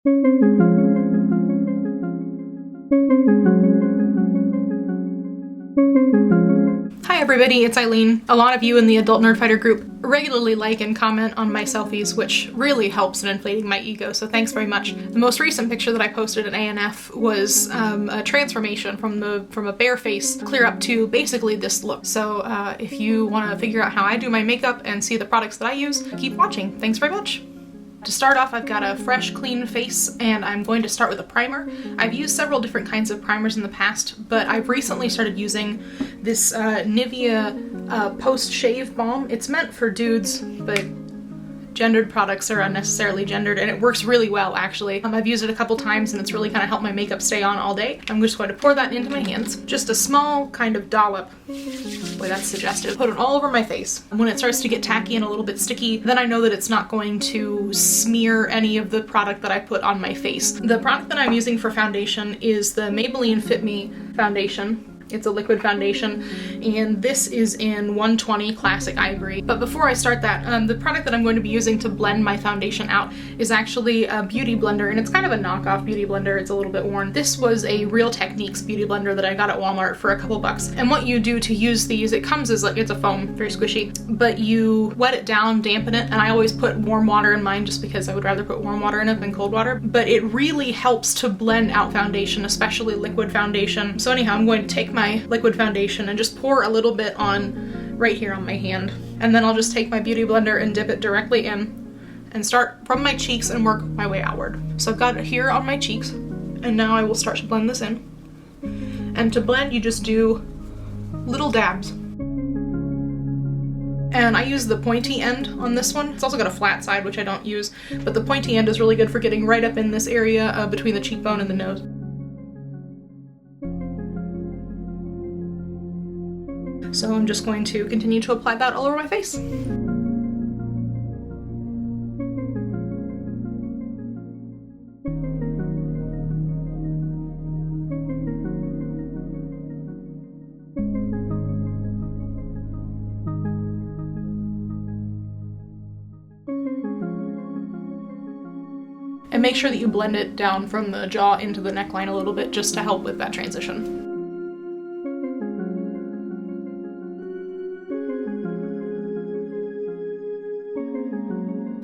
Hi everybody, it's Eileen. A lot of you in the adult Nerdfighter group regularly like and comment on my selfies, which really helps in inflating my ego, so thanks very much. The most recent picture that I posted at ANF was a transformation from a bare face clear up to basically this look. So if you want to figure out how I do my makeup and see the products that I use, keep watching. Thanks very much. To start off, I've got a fresh, clean face, and I'm going to start with a primer. I've used several different kinds of primers in the past, but I've recently started using this Nivea post-shave balm. It's meant for dudes, but gendered products are unnecessarily gendered, and it works really well, actually. I've used it a couple times, and it's really kind of helped my makeup stay on all day. I'm just going to pour that into my hands. Just a small kind of dollop. Boy, that's suggestive. Put it all over my face. When it starts to get tacky and a little bit sticky, then I know that it's not going to smear any of the product that I put on my face. The product that I'm using for foundation is the Maybelline Fit Me foundation. It's a liquid foundation, and this is in 120 Classic Ivory. But before I start that, the product that I'm going to be using to blend my foundation out is actually a beauty blender, and it's kind of a knockoff beauty blender. It's a little bit worn. This was a Real Techniques beauty blender that I got at Walmart for a couple bucks. And what you do to use these, it comes as like, it's a foam, very squishy, but you wet it down, dampen it, and I always put warm water in mine just because I would rather put warm water in it than cold water. But it really helps to blend out foundation, especially liquid foundation. So anyhow, I'm going to take my liquid foundation and just pour a little bit on right here on my hand, and then I'll just take my beauty blender and dip it directly in and start from my cheeks and work my way outward. So I've got it here on my cheeks, and now I will start to blend this in. And to blend, you just do little dabs. And I use the pointy end on this one. It's also got a flat side, which I don't use, but the pointy end is really good for getting right up in this area between the cheekbone and the nose. So I'm just going to continue to apply that all over my face. And make sure that you blend it down from the jaw into the neckline a little bit just to help with that transition.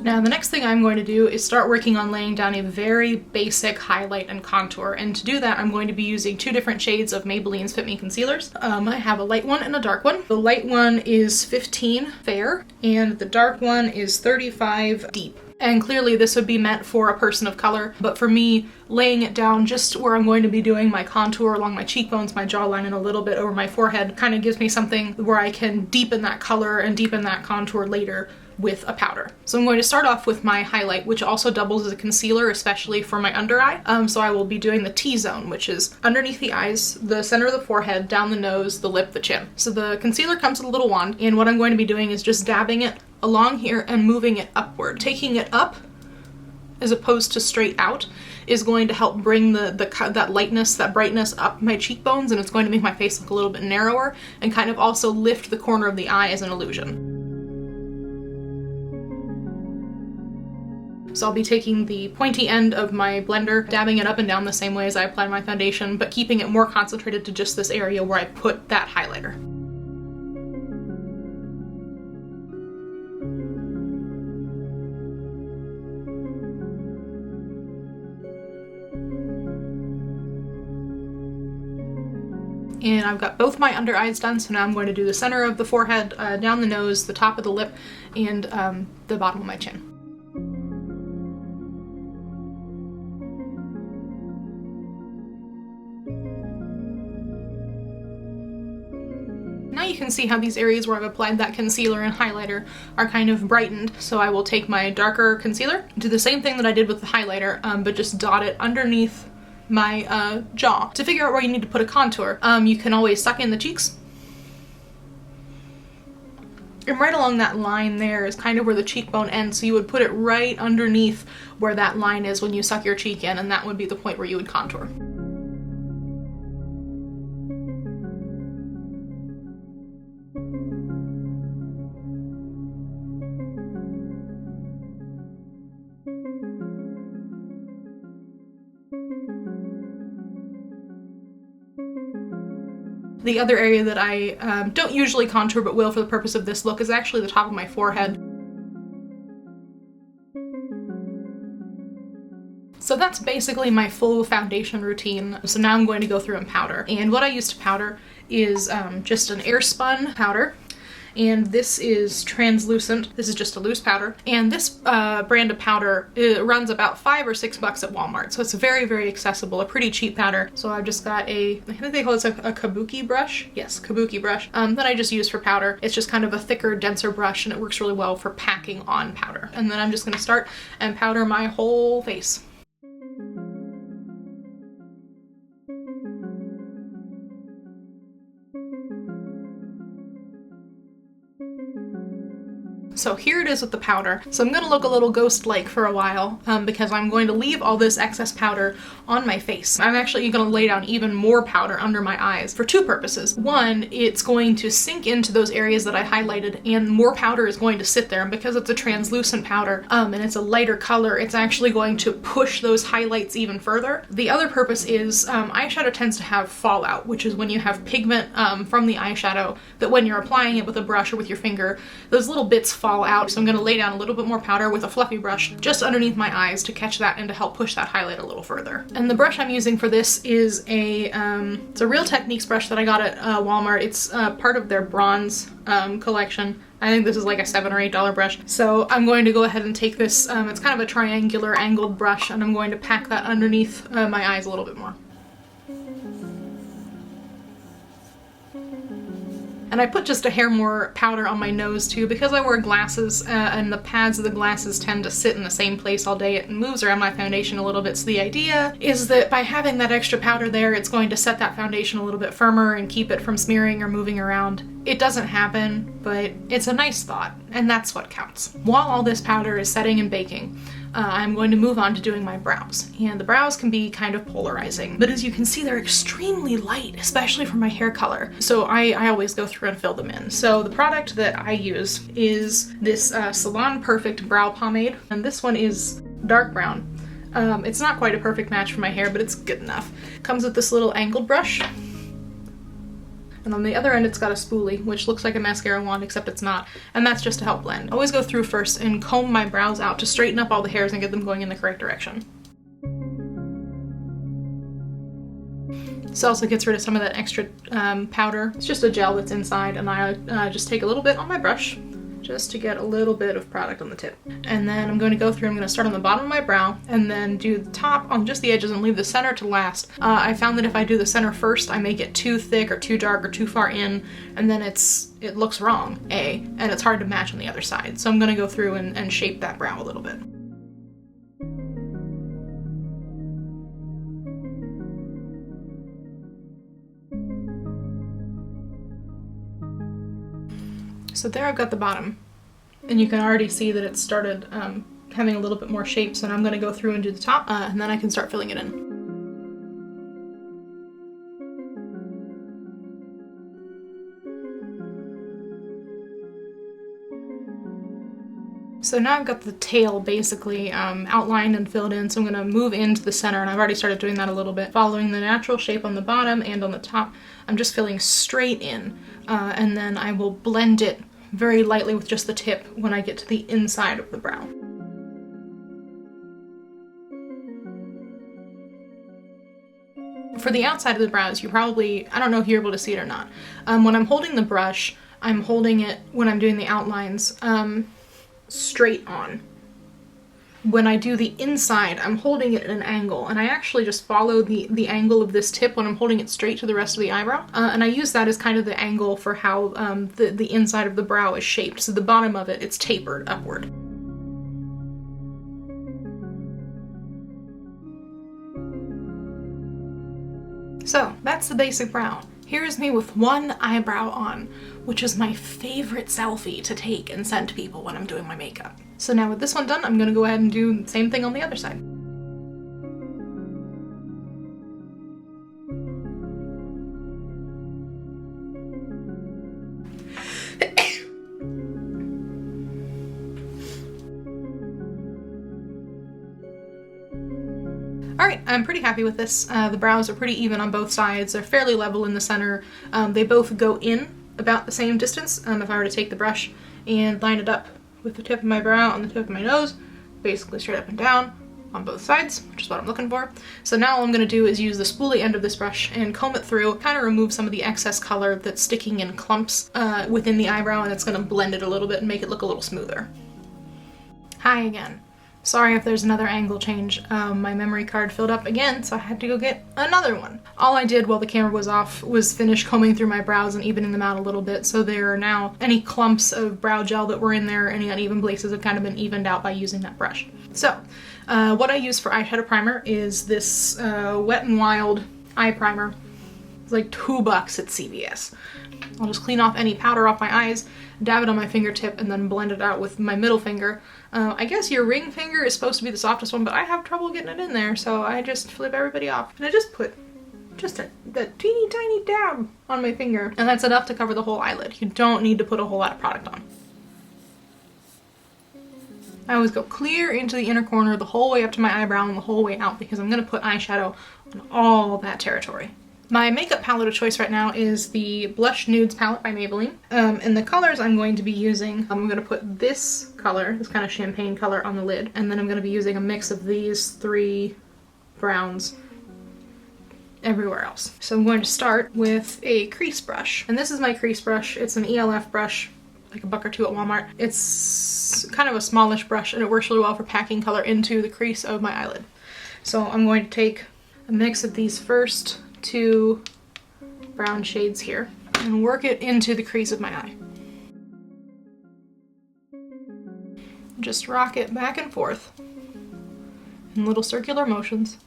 Now the next thing I'm going to do is start working on laying down a very basic highlight and contour, and to do that I'm going to be using two different shades of Maybelline's Fit Me concealers. I have a light one and a dark one. The light one is 15 fair and the dark one is 35 deep. And clearly this would be meant for a person of color, but for me, laying it down just where I'm going to be doing my contour along my cheekbones, my jawline, and a little bit over my forehead kind of gives me something where I can deepen that color and deepen that contour later with a powder. So I'm going to start off with my highlight, which also doubles as a concealer, especially for my under eye. So I will be doing the T-zone, which is underneath the eyes, the center of the forehead, down the nose, the lip, the chin. So the concealer comes with a little wand, and what I'm going to be doing is just dabbing it along here and moving it upward. Taking it up as opposed to straight out is going to help bring that lightness, that brightness up my cheekbones, and it's going to make my face look a little bit narrower and kind of also lift the corner of the eye as an illusion. So I'll be taking the pointy end of my blender, dabbing it up and down the same way as I apply my foundation, but keeping it more concentrated to just this area where I put that highlighter. And I've got both my under eyes done, so now I'm going to do the center of the forehead, down the nose, the top of the lip, and the bottom of my chin. Now you can see how these areas where I've applied that concealer and highlighter are kind of brightened, so I will take my darker concealer, do the same thing that I did with the highlighter, but just dot it underneath my jaw. To figure out where you need to put a contour, you can always suck in the cheeks. And right along that line there is kind of where the cheekbone ends, so you would put it right underneath where that line is when you suck your cheek in, and that would be the point where you would contour. The other area that I don't usually contour but will for the purpose of this look is actually the top of my forehead. So that's basically my full foundation routine. So now I'm going to go through and powder. And what I use to powder is just an Airspun powder. And this is translucent. This is just a loose powder. And this brand of powder, it runs about $5 or $6 at Walmart. So it's very, very accessible, a pretty cheap powder. So I've just got I think they call this a Kabuki brush. Yes, Kabuki brush that I just use for powder. It's just kind of a thicker, denser brush, and it works really well for packing on powder. And then I'm just gonna start and powder my whole face. So here it is with the powder. So I'm gonna look a little ghost-like for a while because I'm going to leave all this excess powder on my face. I'm actually gonna lay down even more powder under my eyes for two purposes. One, it's going to sink into those areas that I highlighted and more powder is going to sit there, and because it's a translucent powder and it's a lighter color, it's actually going to push those highlights even further. The other purpose is eyeshadow tends to have fallout, which is when you have pigment from the eyeshadow that when you're applying it with a brush or with your finger, those little bits fall out. So I'm going to lay down a little bit more powder with a fluffy brush just underneath my eyes to catch that and to help push that highlight a little further. And the brush I'm using for this is it's a Real Techniques brush that I got at Walmart. It's part of their bronze collection. I think this is like a $7 or $8 brush. So I'm going to go ahead and take this, it's kind of a triangular angled brush, and I'm going to pack that underneath my eyes a little bit more. And I put just a hair more powder on my nose too because I wear glasses and the pads of the glasses tend to sit in the same place all day. It moves around my foundation a little bit. So the idea is that by having that extra powder there, it's going to set that foundation a little bit firmer and keep it from smearing or moving around. It doesn't happen, but it's a nice thought, and that's what counts. While all this powder is setting and baking, I'm going to move on to doing my brows. And the brows can be kind of polarizing, but as you can see, they're extremely light, especially for my hair color. So I always go through and fill them in. So the product that I use is this Salon Perfect Brow Pomade, and this one is dark brown. It's not quite a perfect match for my hair, but it's good enough. Comes with this little angled brush. And on the other end, it's got a spoolie, which looks like a mascara wand, except it's not. And that's just to help blend. I always go through first and comb my brows out to straighten up all the hairs and get them going in the correct direction. This also gets rid of some of that extra powder. It's just a gel that's inside, and I just take a little bit on my brush just to get a little bit of product on the tip. And then I'm going to go through, I'm going to start on the bottom of my brow and then do the top on just the edges and leave the center to last. I found that if I do the center first, I make it too thick or too dark or too far in, and then it looks wrong, and it's hard to match on the other side. So I'm going to go through and shape that brow a little bit. So there I've got the bottom, and you can already see that it's started having a little bit more shape, so now I'm going to go through and do the top, and then I can start filling it in. So now I've got the tail basically outlined and filled in, so I'm going to move into the center, and I've already started doing that a little bit. Following the natural shape on the bottom and on the top, I'm just filling straight in, and then I will blend it very lightly with just the tip when I get to the inside of the brow. For the outside of the brows, you probably, I don't know if you're able to see it or not. When I'm holding the brush, I'm holding it, when I'm doing the outlines, straight on. When I do the inside, I'm holding it at an angle, and I actually just follow the angle of this tip when I'm holding it straight to the rest of the eyebrow. And I use that as kind of the angle for how the inside of the brow is shaped. So the bottom of it, it's tapered upward. So that's the basic brow. Here's me with one eyebrow on, which is my favorite selfie to take and send to people when I'm doing my makeup. So now with this one done, I'm gonna go ahead and do the same thing on the other side. Alright, I'm pretty happy with this. The brows are pretty even on both sides. They're fairly level in the center. They both go in about the same distance. If I were to take the brush and line it up with the tip of my brow on the tip of my nose, basically straight up and down on both sides, which is what I'm looking for. So now all I'm going to do is use the spoolie end of this brush and comb it through, kind of remove some of the excess color that's sticking in clumps within the eyebrow, and it's going to blend it a little bit and make it look a little smoother. Hi again. Sorry if there's another angle change. My memory card filled up again, so I had to go get another one. All I did while the camera was off was finish combing through my brows and evening them out a little bit, so there are now any clumps of brow gel that were in there, any uneven places have kind of been evened out by using that brush. So, what I use for eyeshadow primer is this Wet n Wild eye primer. It's like $2 at CVS. I'll just clean off any powder off my eyes, dab it on my fingertip, and then blend it out with my middle finger. I guess your ring finger is supposed to be the softest one, but I have trouble getting it in there, so I just flip everybody off. And I just put that teeny tiny dab on my finger, and that's enough to cover the whole eyelid. You don't need to put a whole lot of product on. I always go clear into the inner corner the whole way up to my eyebrow and the whole way out because I'm going to put eyeshadow on all that territory. My makeup palette of choice right now is the Blushed Nudes palette by Maybelline. And the colors I'm going to be using, I'm going to put this color, this kind of champagne color, on the lid. And then I'm going to be using a mix of these 3 browns everywhere else. So I'm going to start with a crease brush. And this is my crease brush. It's an ELF brush, like $1 or $2 at Walmart. It's kind of a smallish brush and it works really well for packing color into the crease of my eyelid. So I'm going to take a mix of these first 2 brown shades here and work it into the crease of my eye. Just rock it back and forth in little circular motions,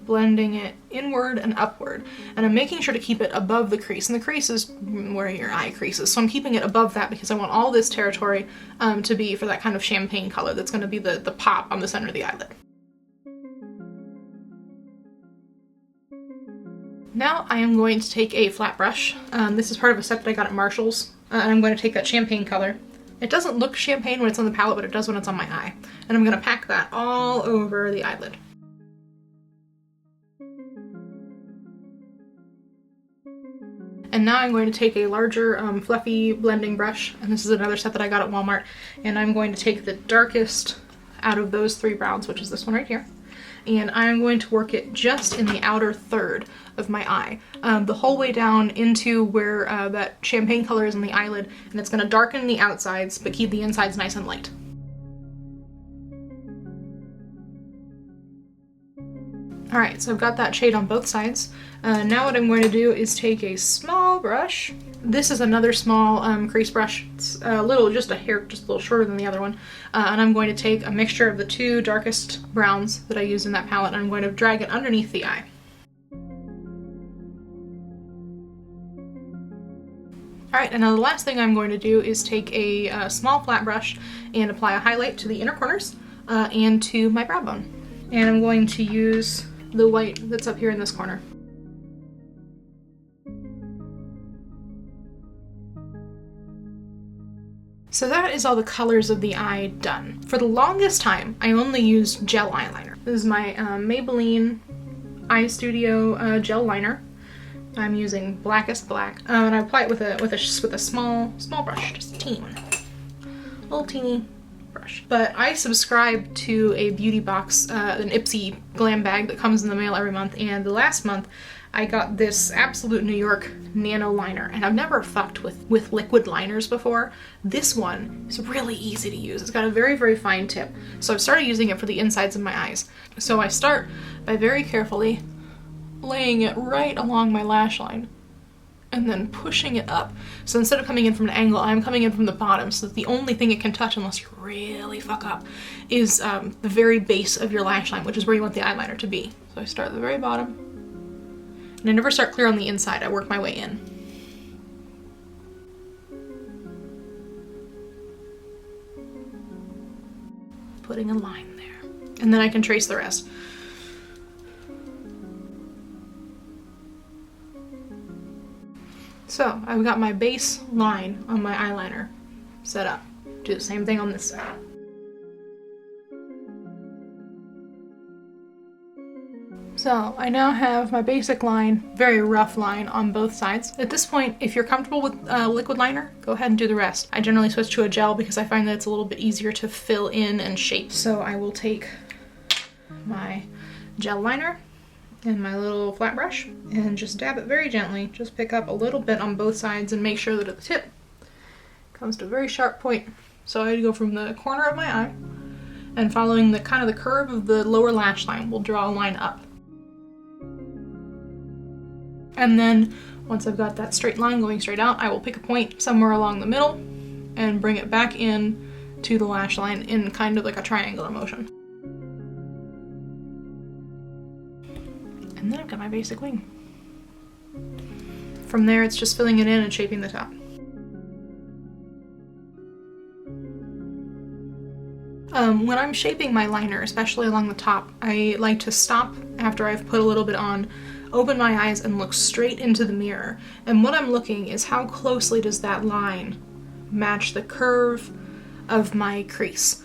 blending it inward and upward. And I'm making sure to keep it above the crease, and the crease is where your eye creases, so I'm keeping it above that because I want all this territory to be for that kind of champagne color that's going to be the pop on the center of the eyelid. Now I am going to take a flat brush. This is part of a set that I got at Marshall's. And I'm going to take that champagne color. It doesn't look champagne when it's on the palette, but it does when it's on my eye. And I'm going to pack that all over the eyelid. And now I'm going to take a larger fluffy blending brush, and this is another set that I got at Walmart, and I'm going to take the darkest out of those 3 browns, which is this one right here. And I'm going to work it just in the outer third of my eye, the whole way down into where that champagne color is on the eyelid, and it's going to darken the outsides but keep the insides nice and light. Alright, so I've got that shade on both sides. Now what I'm going to do is take a small brush. This is another small crease brush. It's a little, just a little shorter than the other one. And I'm going to take a mixture of the 2 darkest browns that I used in that palette, and I'm going to drag it underneath the eye. Alright, and now the last thing I'm going to do is take a small flat brush and apply a highlight to the inner corners and to my brow bone. And I'm going to use the white that's up here in this corner. So that is all the colors of the eye done. For the longest time, I only used gel eyeliner. This is my Maybelline Eye Studio gel liner. I'm using Blackest Black, and I apply it with a small brush, just a teeny one, little teeny brush. But I subscribe to a beauty box, an Ipsy glam bag that comes in the mail every month, and the last month I got this Absolute New York Nano liner, and I've never fucked with liquid liners before. This one is really easy to use. It's got a very, very fine tip, so I've started using it for the insides of my eyes. So I start by very carefully laying it right along my lash line and then pushing it up. So instead of coming in from an angle, I'm coming in from the bottom, so that the only thing it can touch, unless you really fuck up, is the very base of your lash line, which is where you want the eyeliner to be. So I start at the very bottom, and I never start clear on the inside, I work my way in. Putting a line there. And then I can trace the rest. So I've got my base line on my eyeliner set up. Do the same thing on this side. So I now have my basic line, very rough line on both sides. At this point, if you're comfortable with liquid liner, go ahead and do the rest. I generally switch to a gel because I find that it's a little bit easier to fill in and shape. So I will take my gel liner and my little flat brush and just dab it very gently. Just pick up a little bit on both sides and make sure that at the tip comes to a very sharp point. So I go from the corner of my eye and following the kind of the curve of the lower lash line, we'll draw a line up. And then once I've got that straight line going straight out, I will pick a point somewhere along the middle and bring it back in to the lash line in kind of like a triangular motion. And then I've got my basic wing. From there, it's just filling it in and shaping the top. When I'm shaping my liner, especially along the top, I like to stop after I've put a little bit on, open my eyes and look straight into the mirror. And what I'm looking is how closely does that line match the curve of my crease.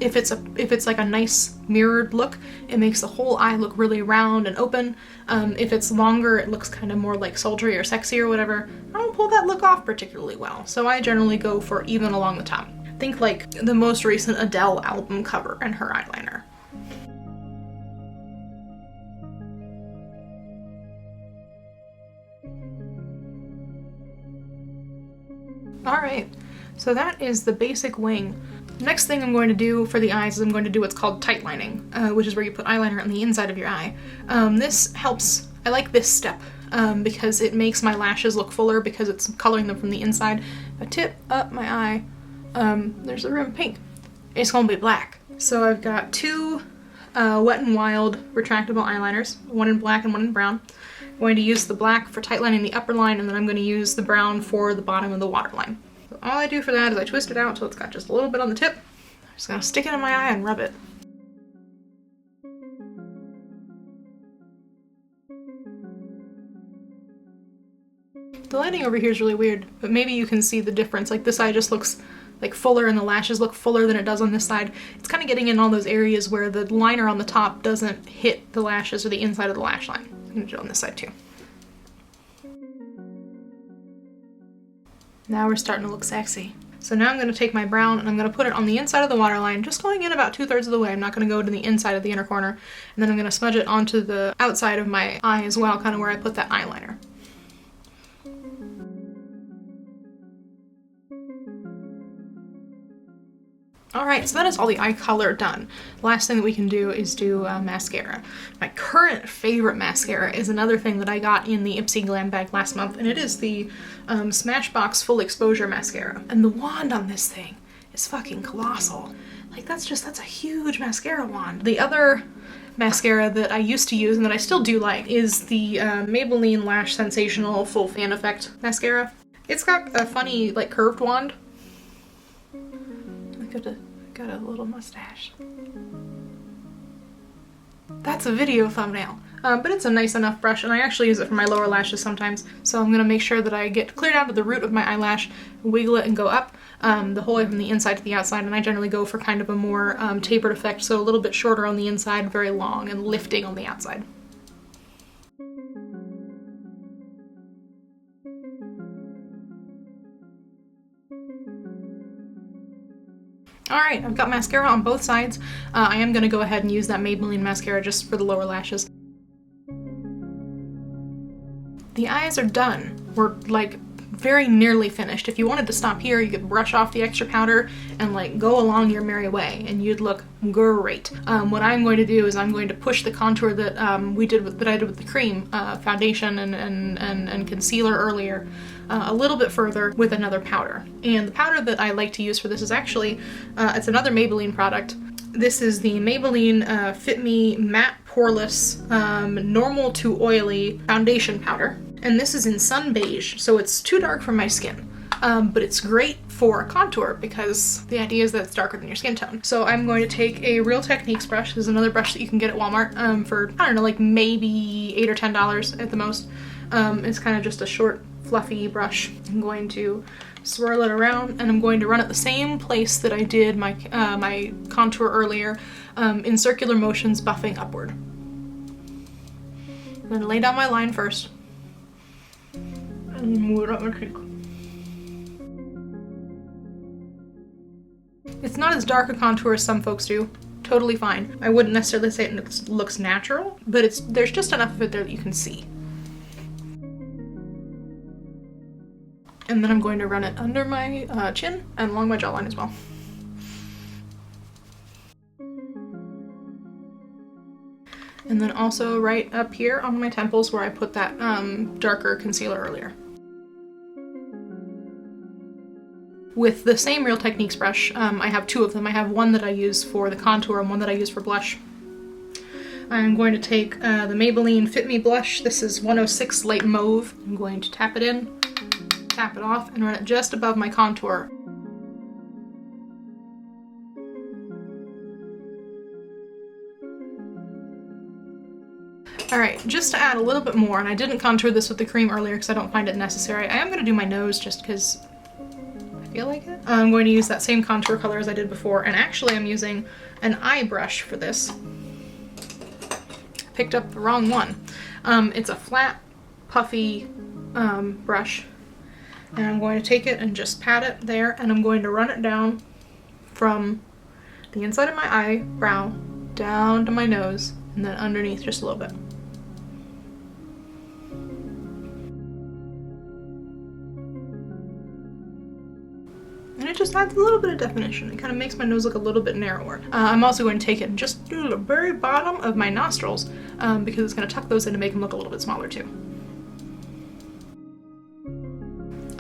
If it's like a nice mirrored look, it makes the whole eye look really round and open. If it's longer, it looks kind of more like sultry or sexy or whatever. I don't pull that look off particularly well, so I generally go for even along the top. Think like the most recent Adele album cover and her eyeliner. Alright, so that is the basic wing. Next thing I'm going to do for the eyes is I'm going to do what's called tight lining, which is where you put eyeliner on the inside of your eye. This helps, I like this step because it makes my lashes look fuller because it's coloring them from the inside. If I tip up my eye, there's a rim pink. It's gonna be black. So I've got two Wet n Wild retractable eyeliners, one in black and one in brown. I'm going to use the black for tight lining the upper line, and then I'm going to use the brown for the bottom of the waterline. So all I do for that is I twist it out so it's got just a little bit on the tip. I'm just gonna stick it in my eye and rub it. The lighting over here is really weird, but maybe you can see the difference. Like this eye just looks like fuller and the lashes look fuller than it does on this side. It's kind of getting in all those areas where the liner on the top doesn't hit the lashes or the inside of the lash line. I'm gonna do it on this side too. Now we're starting to look sexy. So now I'm gonna take my brown and I'm gonna put it on the inside of the waterline, just going in about 2/3 of the way. I'm not gonna go to the inside of the inner corner. And then I'm gonna smudge it onto the outside of my eye as well, kind of where I put that eyeliner. Alright, so that is all the eye color done. The last thing that we can do is do mascara. My current favorite mascara is another thing that I got in the Ipsy Glam bag last month, and it is the Smashbox Full Exposure Mascara. And the wand on this thing is fucking colossal. Like that's a huge mascara wand. The other mascara that I used to use and that I still do like is the Maybelline Lash Sensational Full Fan Effect Mascara. It's got a funny like curved wand. Got a little mustache. That's a video thumbnail. But it's a nice enough brush, and I actually use it for my lower lashes sometimes. So I'm gonna make sure that I get clear down to the root of my eyelash, wiggle it and go up the whole way from the inside to the outside, and I generally go for kind of a more tapered effect, so a little bit shorter on the inside, very long, and lifting on the outside. Alright, I've got mascara on both sides. I am going to go ahead and use that Maybelline mascara just for the lower lashes. The eyes are done. We're like very nearly finished. If you wanted to stop here, you could brush off the extra powder and like go along your merry way and you'd look great. What I'm going to do is I'm going to push the contour that I did with the cream foundation and concealer earlier a little bit further with another powder. And the powder that I like to use for this is actually, it's another Maybelline product. This is the Maybelline Fit Me Matte Poreless Normal to Oily Foundation Powder. And this is in Sun Beige, so it's too dark for my skin. But it's great for contour because the idea is that it's darker than your skin tone. So I'm going to take a Real Techniques brush. This is another brush that you can get at Walmart for, I don't know, like maybe $8 or $10 at the most. It's kind of just a short, fluffy brush. I'm going to swirl it around and I'm going to run it the same place that I did my contour earlier in circular motions, buffing upward. I'm gonna lay down my line first and move it up my cheek. It's not as dark a contour as some folks do. Totally fine. I wouldn't necessarily say it looks natural, but there's just enough of it there that you can see. And then I'm going to run it under my chin and along my jawline as well. And then also right up here on my temples where I put that darker concealer earlier. With the same Real Techniques brush, I have two of them. I have one that I use for the contour and one that I use for blush. I'm going to take the Maybelline Fit Me blush. This is 106 Light Mauve. I'm going to tap it in, tap it off, and run it just above my contour. Alright, just to add a little bit more, and I didn't contour this with the cream earlier because I don't find it necessary. I am going to do my nose just because I feel like it. I'm going to use that same contour color as I did before, and actually I'm using an eye brush for this. I picked up the wrong one. It's a flat, puffy brush, and I'm going to take it and just pat it there, and I'm going to run it down from the inside of my eyebrow down to my nose, and then underneath just a little bit. And it just adds a little bit of definition. It kind of makes my nose look a little bit narrower. I'm also going to take it and just do the very bottom of my nostrils because it's going to tuck those in to make them look a little bit smaller too.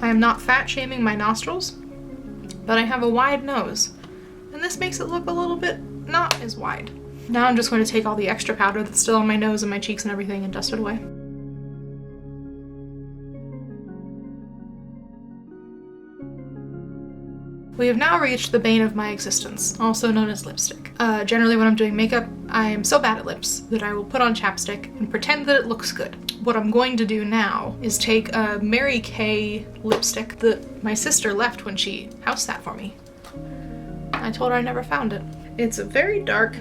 I am not fat shaming my nostrils, but I have a wide nose, and this makes it look a little bit not as wide. Now I'm just going to take all the extra powder that's still on my nose and my cheeks and everything and dust it away. We have now reached the bane of my existence, also known as lipstick. Generally when I'm doing makeup, I am so bad at lips that I will put on chapstick and pretend that it looks good. What I'm going to do now is take a Mary Kay lipstick that my sister left when she house sat for me. I told her I never found it. It's a very dark,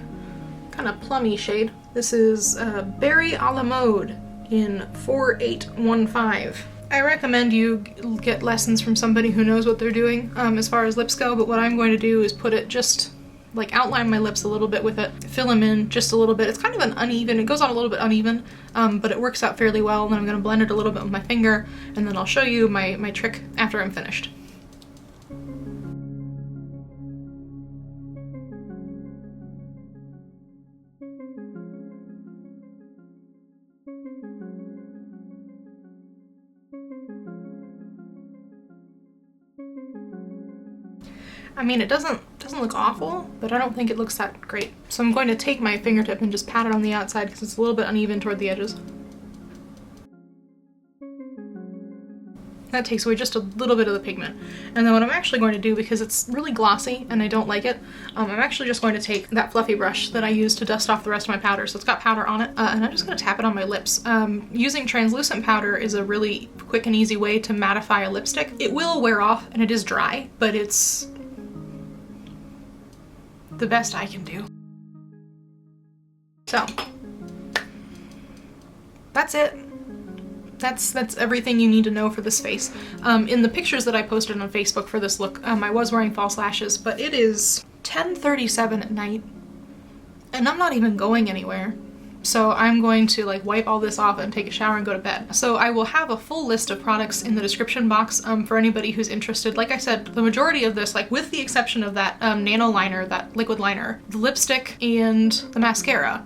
kind of plummy shade. This is Berry a la Mode in 4815. I recommend you get lessons from somebody who knows what they're doing as far as lips go, but what I'm going to do is put it just, like, outline my lips a little bit with it, fill them in just a little bit. It's kind of an uneven, it goes on a little bit uneven, but it works out fairly well, and then I'm going to blend it a little bit with my finger, and then I'll show you my trick after I'm finished. I mean, it doesn't look awful, but I don't think it looks that great. So I'm going to take my fingertip and just pat it on the outside because it's a little bit uneven toward the edges. That takes away just a little bit of the pigment. And then what I'm actually going to do, because it's really glossy and I don't like it, I'm actually just going to take that fluffy brush that I use to dust off the rest of my powder, so it's got powder on it, and I'm just going to tap it on my lips. Using translucent powder is a really quick and easy way to mattify a lipstick. It will wear off and it is dry, but it's the best I can do. So that's it. That's everything you need to know for this face. In the pictures that I posted on Facebook for this look, I was wearing false lashes, but it is 10:37 at night and I'm not even going anywhere. So I'm going to like wipe all this off and take a shower and go to bed. So I will have a full list of products in the description box for anybody who's interested. Like I said, the majority of this, like with the exception of that Nano liner, that liquid liner, the lipstick and the mascara,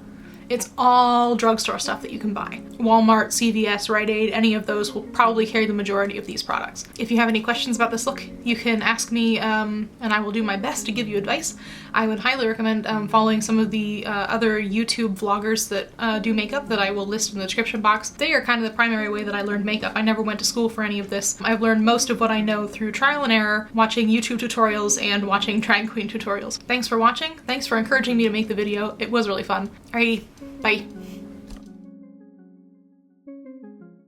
it's all drugstore stuff that you can buy. Walmart, CVS, Rite Aid, any of those will probably carry the majority of these products. If you have any questions about this look, you can ask me and I will do my best to give you advice. I would highly recommend following some of the other YouTube vloggers that do makeup that I will list in the description box. They are kind of the primary way that I learned makeup. I never went to school for any of this. I've learned most of what I know through trial and error, watching YouTube tutorials and watching drag queen tutorials. Thanks for watching. Thanks for encouraging me to make the video. It was really fun. Alrighty, bye.